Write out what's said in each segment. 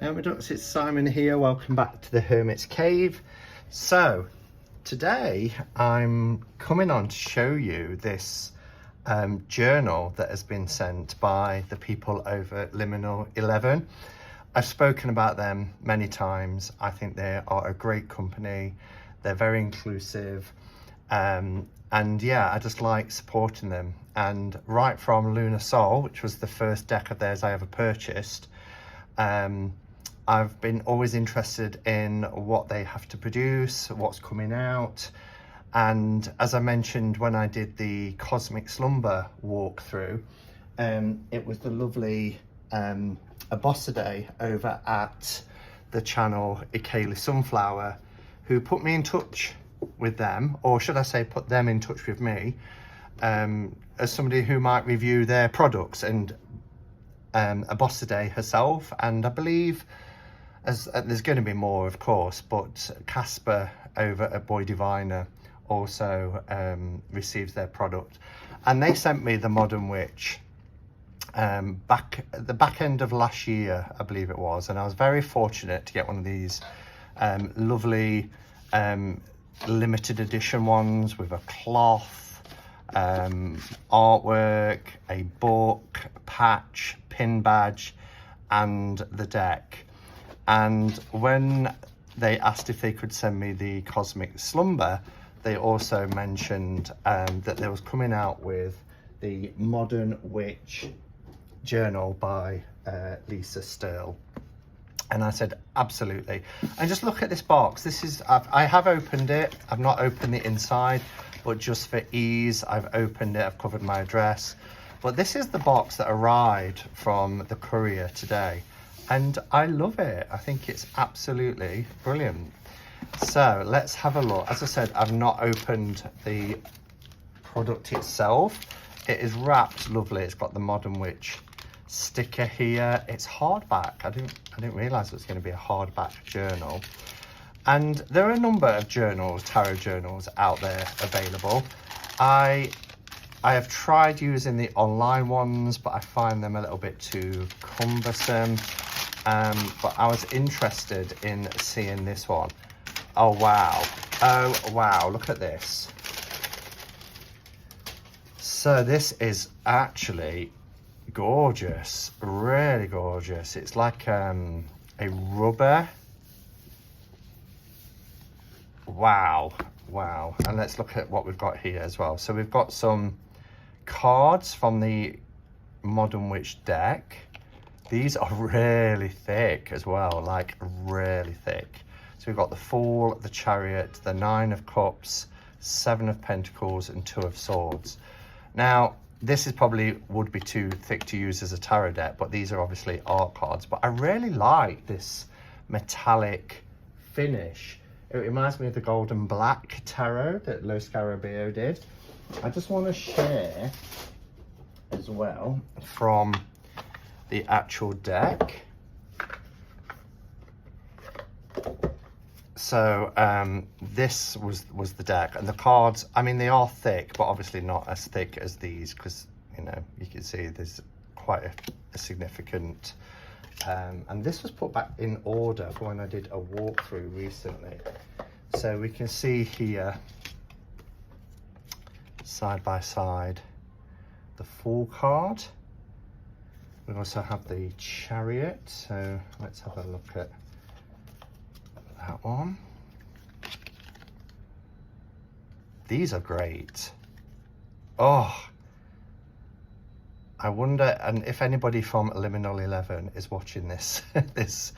Hermit Ducks, it's Simon here. Welcome back to the Hermit's Cave. So today I'm coming on to show you this journal that has been sent by the people over at Liminal 11. I've spoken about them many times. I think they are a great company. They're very inclusive. And yeah, I just like supporting them. And right from Lunar Sol, which was the first deck of theirs I ever purchased, I've been always interested in what they have to produce, what's coming out. And as I mentioned when I did the Cosmic Slumber walkthrough, it was the lovely Abosidae over at the channel Ikeli Sunflower who put me in touch with them, or should I say put them in touch with me, as somebody who might review their products, and Abosidae herself, and I believe there's going to be more, of course, but Casper over at Boy Diviner also receives their product, and they sent me the Modern Witch back at the back end of last year, I believe it was, and I was very fortunate to get one of these lovely limited edition ones with a cloth, artwork, a book, a patch, pin badge, and the deck. And when they asked if they could send me the Cosmic Slumber, they also mentioned that they was coming out with the Modern Witch journal by Lisa Stirl. And I said, absolutely. And just look at this box. This is, I have opened it. I've not opened the inside, but just for ease, I've opened it. I've covered my address. But this is the box that arrived from the courier today. And I love it. I think it's absolutely brilliant. So let's have a look. As I said, I've not opened the product itself. It is wrapped lovely. It's got the Modern Witch sticker here. It's hardback. I didn't realize it was going to be a hardback journal. And there are a number of journals, tarot journals out there available. I have tried using the online ones, but I find them a little bit too cumbersome. But I was interested in seeing this one. Oh wow. Oh wow, look at this. So this is actually gorgeous, really gorgeous. It's like a rubber. Wow. And let's look at what we've got here as well. So we've got some cards from the Modern Witch deck. These are really thick as well, like really thick. So we've got the Fool, the Chariot, the Nine of Cups, Seven of Pentacles, and Two of Swords. Now, this is probably would be too thick to use as a tarot deck, but these are obviously art cards. But I really like this metallic finish. It reminds me of the Golden Black tarot that Lo Scarabeo did. I just want to share as well from the actual deck. So this was the deck, and the cards, I mean, they are thick, but obviously not as thick as these, because you know, you can see there's quite a significant and this was put back in order for when I did a walkthrough recently. So we can see here side by side the Fool card. We also have the Chariot, so let's have a look at that one. These are great. Oh, I wonder, and if anybody from Liminal 11 is watching this this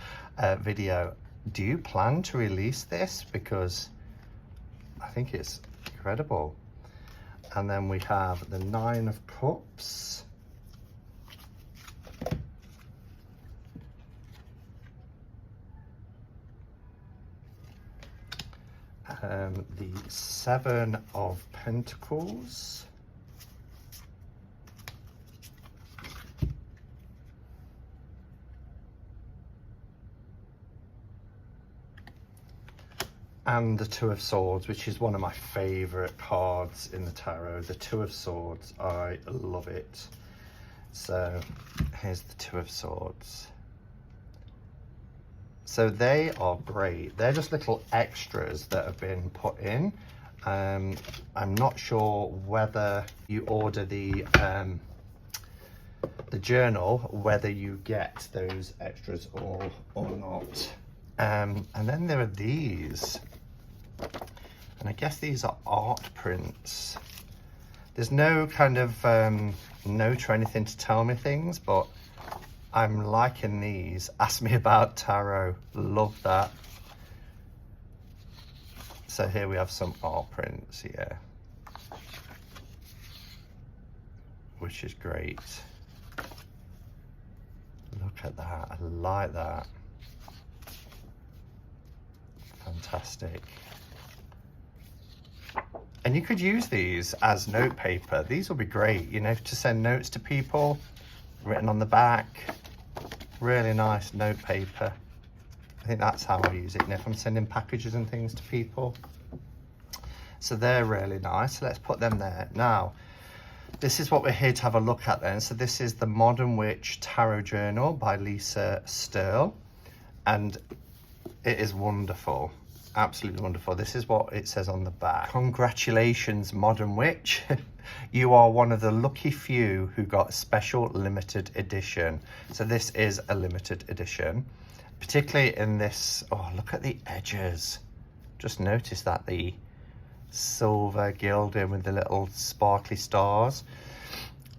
video, do you plan to release this? Because I think it's incredible. And then we have the Nine of Cups. The Seven of Pentacles. And the Two of Swords, which is one of my favorite cards in the tarot. The Two of Swords, I love it. So here's the Two of Swords. So they are great. They're just little extras that have been put in. I'm not sure whether you order the journal, whether you get those extras or not. And then there are these, and I guess these are art prints. There's no kind of note or anything to tell me things, but I'm liking these. Ask me about tarot. Love that. So here we have some art prints here, which is great. Look at that. I like that. Fantastic. And you could use these as note paper. These will be great, you know, to send notes to people, written on the back. Really nice note paper. I think that's how I use it, you know, if I'm sending packages and things to people. So they're really nice. So let's put them there. Now, this is what we're here to have a look at then. So this is the Modern Witch Tarot Journal by Lisa Sterle. And it is wonderful. Absolutely wonderful. This is what it says on the back. Congratulations, Modern Witch. You are one of the lucky few who got a special limited edition. So this is a limited edition, particularly in this. Oh, look at the edges. Just notice that, the silver gilding with the little sparkly stars.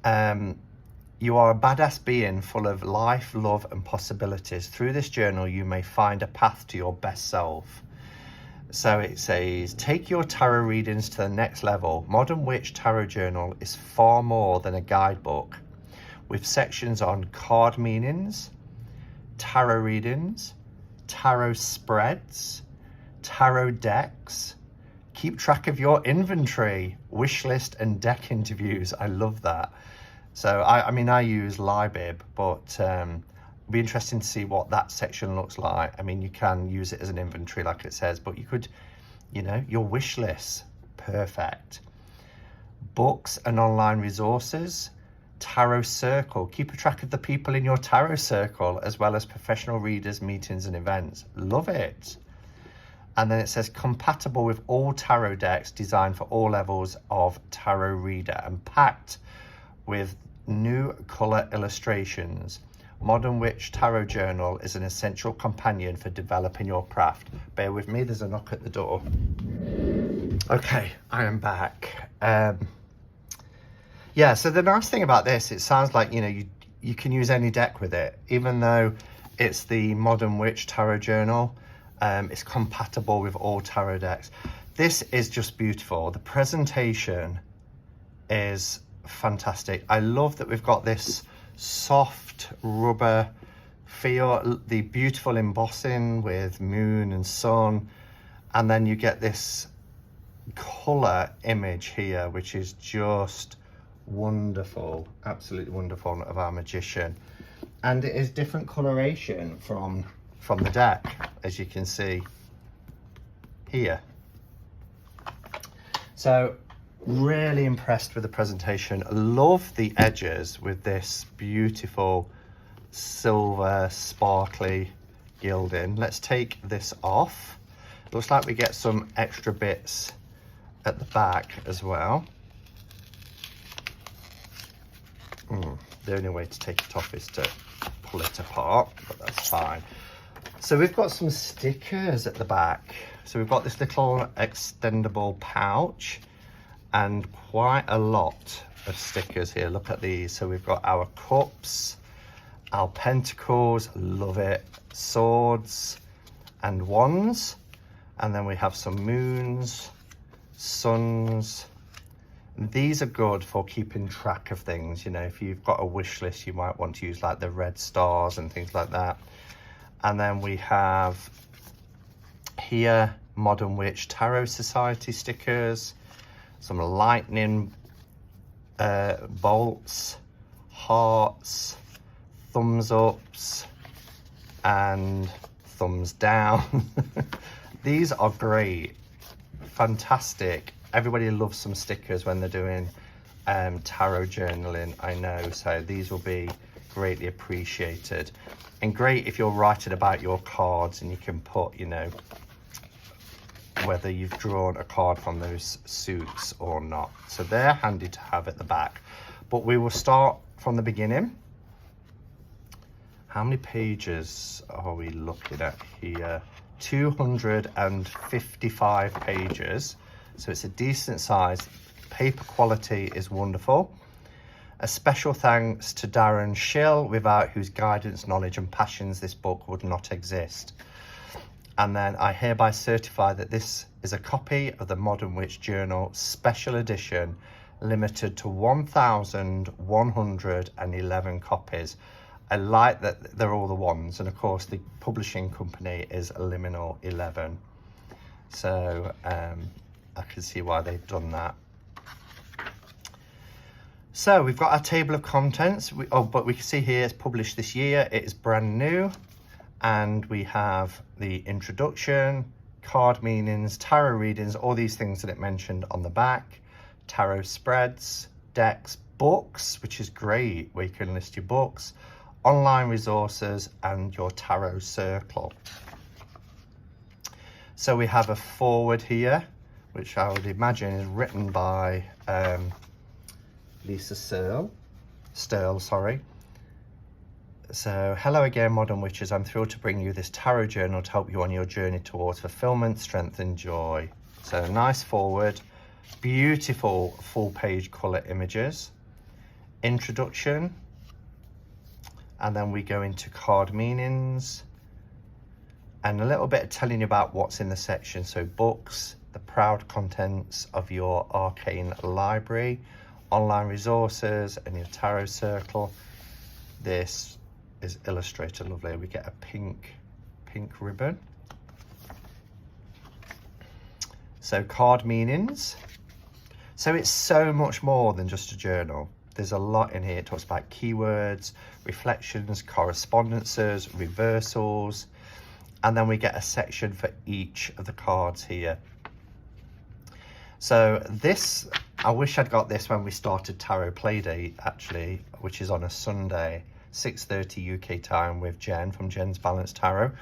You are a badass being full of life, love, and possibilities. Through this journal, you may find a path to your best self. So it says, take your tarot readings to the next level. Modern Witch Tarot Journal is far more than a guidebook, with sections on card meanings, tarot readings, tarot spreads, tarot decks. Keep track of your inventory, wish list, and deck interviews. I love that. So I mean, I use Libib, but it'll be interesting to see what that section looks like. I mean, you can use it as an inventory like it says, but you could, you know, your wish list, perfect. Books and online resources, tarot circle, keep a track of the people in your tarot circle, as well as professional readers, meetings and events. Love it. And then it says compatible with all tarot decks, designed for all levels of tarot reader, and packed with new color illustrations. Modern Witch Tarot Journal is an essential companion for developing your craft. Bear with me, there's a knock at the door. Okay, I am back. Yeah, so the nice thing about this, it sounds like, you know, you can use any deck with it, even though it's the Modern Witch Tarot Journal. It's compatible with all tarot decks. This is just beautiful. The presentation is fantastic. I love that we've got this soft rubber feel, the beautiful embossing with moon and sun, and then you get this color image here, which is just wonderful, absolutely wonderful, of our magician. And it is different coloration from the deck, as you can see here. So really impressed with the presentation. Love the edges with this beautiful silver sparkly gilding. Let's take this off. Looks like we get some extra bits at the back as well. The only way to take it off is to pull it apart, but that's fine. So we've got some stickers at the back. So we've got this little extendable pouch and quite a lot of stickers here. Look at these. So we've got our cups, our pentacles, love it, swords and wands. And then we have some moons, suns. These are good for keeping track of things. You know, if you've got a wish list, you might want to use like the red stars and things like that. And then we have here Modern Witch Tarot Society stickers, some lightning bolts, hearts, thumbs ups, and thumbs down. These are great, fantastic. Everybody loves some stickers when they're doing tarot journaling, I know. So these will be greatly appreciated. And great if you're writing about your cards and you can put, you know, whether you've drawn a card from those suits or not. So they're handy to have at the back. But we will start from the beginning. How many pages are we looking at here? 255 pages. So it's a decent size. Paper quality is wonderful. A special thanks to Darren Schill, without whose guidance, knowledge and passions this book would not exist. And then I hereby certify that this is a copy of the Modern Witch Journal Special Edition, limited to 1,111 copies. I like that they're all the ones, and of course the publishing company is Liminal 11. So I can see why they've done that. So we've got our table of contents. But we can see here it's published this year. It is brand new. And we have the introduction, card meanings, tarot readings, all these things that it mentioned on the back, tarot spreads, decks, books, which is great, where you can list your books, online resources, and your tarot circle. So we have a foreword here, which I would imagine is written by Lisa Stirl, sorry. So, hello again, Modern Witches. I'm thrilled to bring you this tarot journal to help you on your journey towards fulfillment, strength and joy. So, nice forward, beautiful full-page colour images, introduction, and then we go into card meanings, and a little bit of telling you about what's in the section. So, books, the proud contents of your arcane library, online resources, and your tarot circle. This is illustrated lovely. We get a pink ribbon. So card meanings. So it's so much more than just a journal. There's a lot in here. It talks about keywords, reflections, correspondences, reversals, and then we get a section for each of the cards here. So this, I wish I'd got this when we started Tarot Playdate, actually, which is on a Sunday, 6:30 UK time, with Jen from Jen's Balanced Tarot,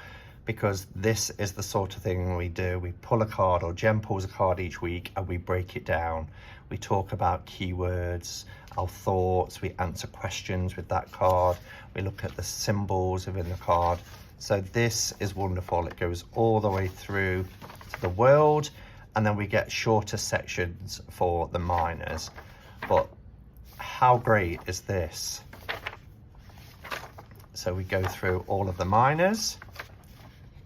because this is the sort of thing we do. We pull a card, or Jen pulls a card each week, and we break it down. We talk about keywords, our thoughts, we answer questions with that card, we look at the symbols within the card. So this is wonderful. It goes all the way through to the world, and then we get shorter sections for the minors. But how great is this? So we go through all of the minors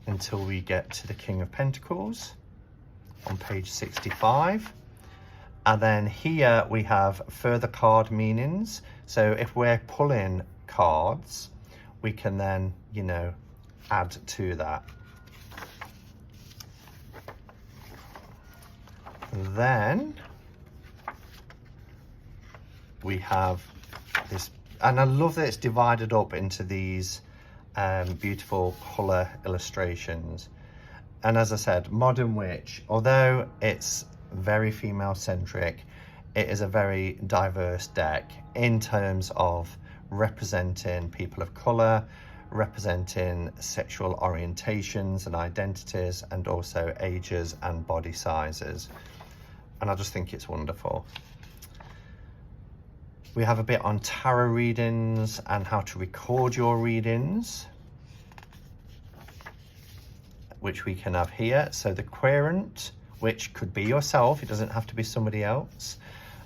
until we get to the King of Pentacles on page 65. And then here we have further card meanings. So if we're pulling cards, we can then, you know, add to that. Then we have this, and I love that it's divided up into these beautiful colour illustrations. And as I said, Modern Witch, although it's very female centric, it is a very diverse deck in terms of representing people of colour, representing sexual orientations and identities, and also ages and body sizes. And I just think it's wonderful. We have a bit on tarot readings and how to record your readings, which we can have here. So the querent, which could be yourself, it doesn't have to be somebody else,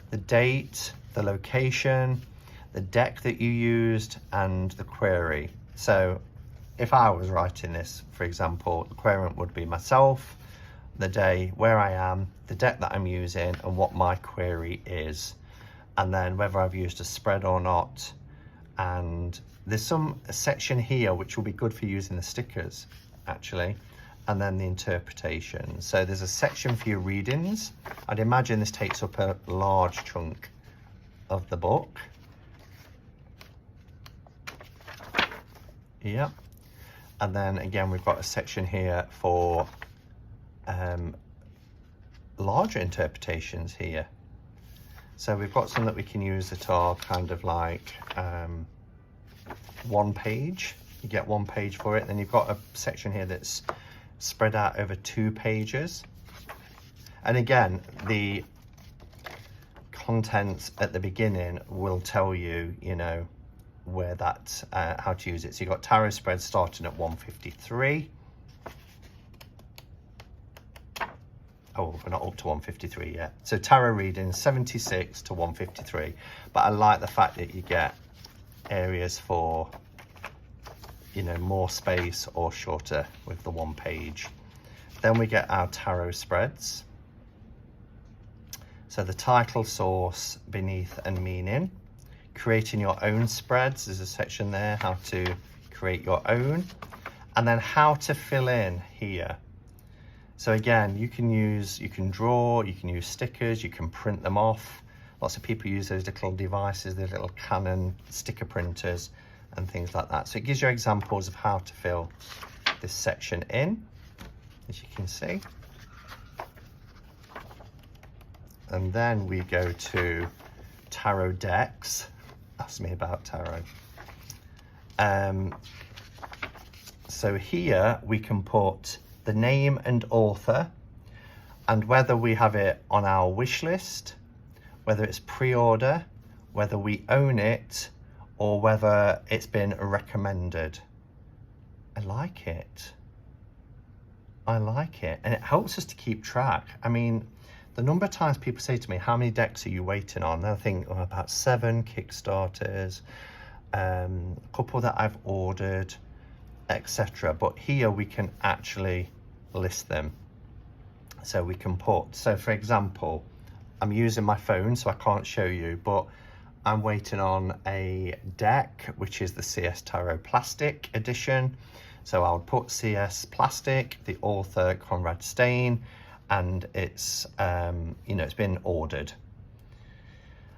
the date, the location, the deck that you used, and the query. So if I was writing this, for example, the querent would be myself, the day, where I am, the deck that I'm using, and what my query is. And then whether I've used a spread or not. And there's some section here which will be good for using the stickers, actually. And then the interpretation. So there's a section for your readings. I'd imagine this takes up a large chunk of the book. Yep. And then again, we've got a section here for larger interpretations here. So we've got some that we can use that are kind of like one page. You get one page for it. Then you've got a section here that's spread out over 2 pages. And again, the contents at the beginning will tell you, you know, where that, how to use it. So you've got tarot spreads starting at 153. Oh, we're not up to 153 yet. So tarot reading 76 to 153. But I like the fact that you get areas for, you know, more space or shorter with the 1 page. Then we get our tarot spreads. So the title, source, beneath and meaning. Creating your own spreads, there's a section there, how to create your own. And then how to fill in here. So again, you can draw, you can use stickers, you can print them off. Lots of people use those little devices, those little Canon sticker printers and things like that. So it gives you examples of how to fill this section in, as you can see. And then we go to tarot decks. Ask me about tarot. So here we can put the name and author, and whether we have it on our wish list, whether it's pre-order, whether we own it, or whether it's been recommended. I like it. I like it. And it helps us to keep track. I mean, the number of times people say to me, how many decks are you waiting on? And I think, oh, about 7 Kickstarters, a couple that I've ordered, etc. But here we can actually list them. So we can put, so for example, I'm using my phone, so I can't show you, but I'm waiting on a deck, which is the CS Tarot Plastic Edition. So I'll put CS Plastic, the author Conrad Stein, and it's, you know, it's been ordered.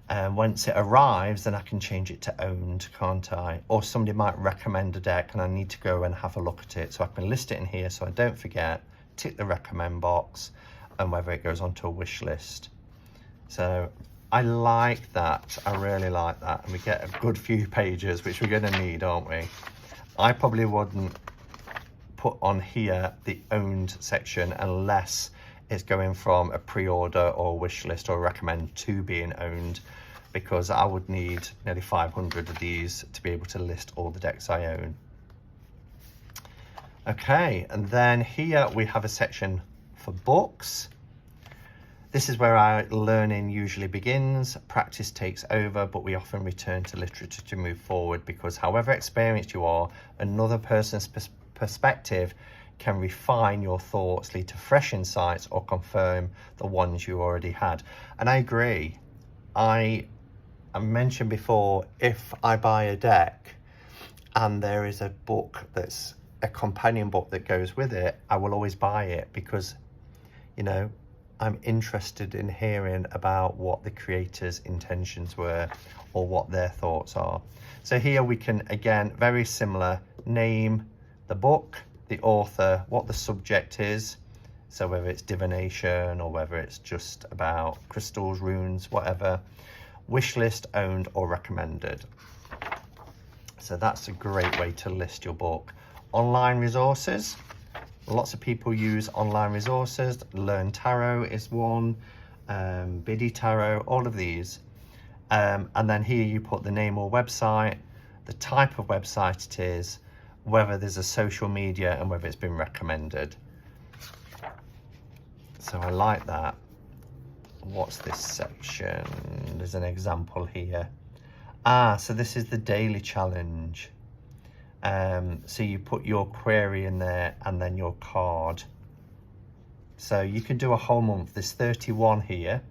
And once it arrives, then I can change it to owned, can't I? Or somebody might recommend a deck and I need to go and have a look at it. So I can list it in here so I don't forget, tick the recommend box, and whether it goes onto a wish list. So I like that. I really like that. And we get a good few pages, which we're going to need, aren't we? I probably wouldn't put on here the owned section unless it's going from a pre-order or wish list or recommend to being owned, because I would need nearly 500 of these to be able to list all the decks I own. Okay, and then here we have a section for books. This is where our learning usually begins. Practice takes over, but we often return to literature to move forward, because however experienced you are, another person's perspective can refine your thoughts, lead to fresh insights, or confirm the ones you already had. And I agree. I mentioned before, if I buy a deck and there is a book that's a companion book that goes with it, I will always buy it, because, you know, I'm interested in hearing about what the creator's intentions were or what their thoughts are. So here we can, again, very similar, name the book, the author, what the subject is, so whether it's divination or whether it's just about crystals, runes, whatever, wish list, owned or recommended. So that's a great way to list your book. Online resources, lots of people use online resources. Learn Tarot is one, Biddy Tarot, all of these. And then here you put the name or website, the type of website it is, whether there's a social media, and whether it's been recommended. So I like that. What's this section? There's an example here. So this is the daily challenge. So you put your query in there and then your card. So you can do a whole month. There's 31 here.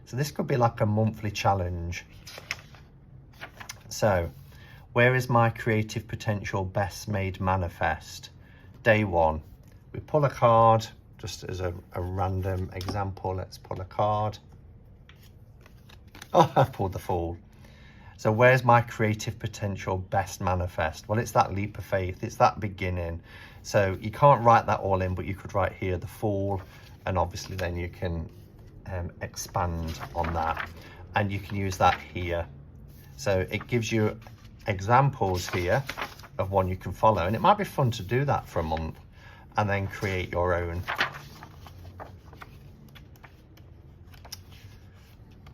So this could be like a monthly challenge. So, where is my creative potential best made manifest? Day 1. We pull a card, just as a random example. Let's pull a card. Oh, I pulled the Fool. So where's my creative potential best manifest? Well, it's that leap of faith. It's that beginning. So you can't write that all in, but you could write here the Fool, and obviously then you can expand on that, and you can use that here. So it gives you examples here of one you can follow, and it might be fun to do that for a month and then create your own.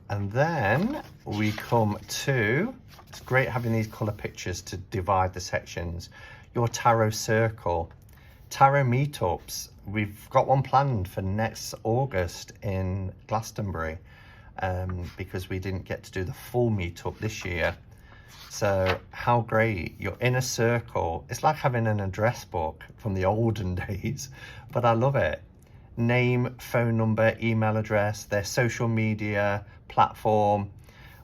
And then we come to, it's great having these colour pictures to divide the sections, your tarot circle. Tarot meetups, we've got one planned for next August in Glastonbury, because we didn't get to do the full meetup this year. So how great, you're in a circle. It's like having an address book from the olden days, but I love it. Name, phone number, email address, their social media platform,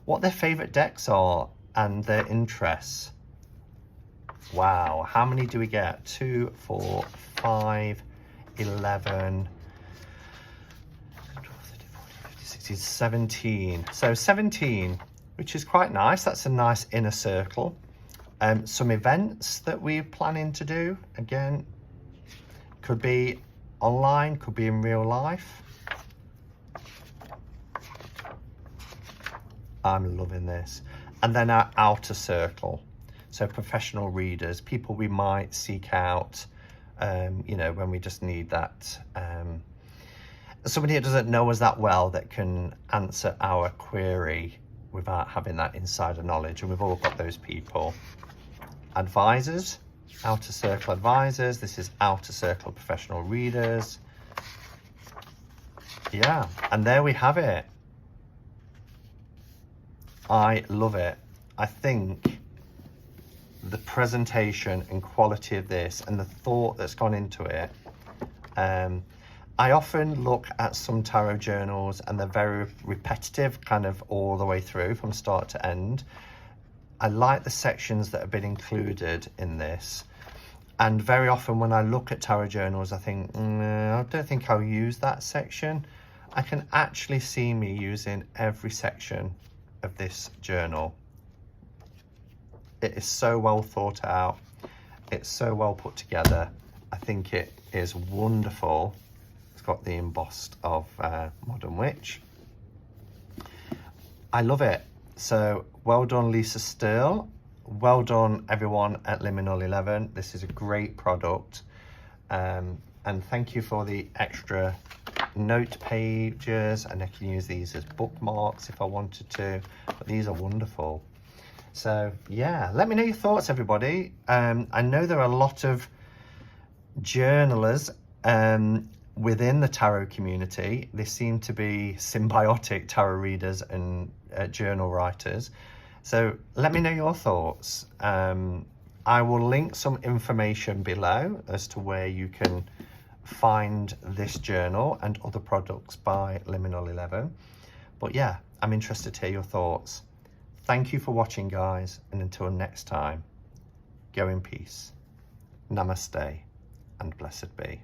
what their favourite decks are, and their interests. Wow, how many do we get? 2, 4, 5, 11, 12, 13, 14, 15, 16, 17. So 17, which is quite nice. That's a nice inner circle. Some events that we're planning to do, again, could be online, could be in real life. I'm loving this. And then our outer circle. So professional readers, people we might seek out, you know, when we just need that, somebody that doesn't know us that well that can answer our query without having that insider knowledge. And we've all got those people. Advisors, outer circle advisors. This is outer circle professional readers. Yeah, and there we have it. I love it. I think the presentation and quality of this and the thought that's gone into it. I often look at some tarot journals and they're very repetitive, kind of all the way through from start to end. I like the sections that have been included in this. And very often when I look at tarot journals, I think, I don't think I'll use that section. I can actually see me using every section of this journal. It is so well thought out. It's so well put together. I think it is wonderful. It's got the embossed of Modern Witch. I love it. So well done, Lisa Stirl. Well done, everyone at Liminal 11. This is a great product. And thank you for the extra note pages, and I can use these as bookmarks if I wanted to, but these are wonderful. So yeah, let me know your thoughts, everybody. I know there are a lot of journalers within the tarot community. They seem to be symbiotic, tarot readers and journal writers. So let me know your thoughts. I will link some information below as to where you can find this journal and other products by Liminal 11. But yeah, I'm interested to hear your thoughts. Thank you for watching, guys, and until next time, go in peace. Namaste and blessed be.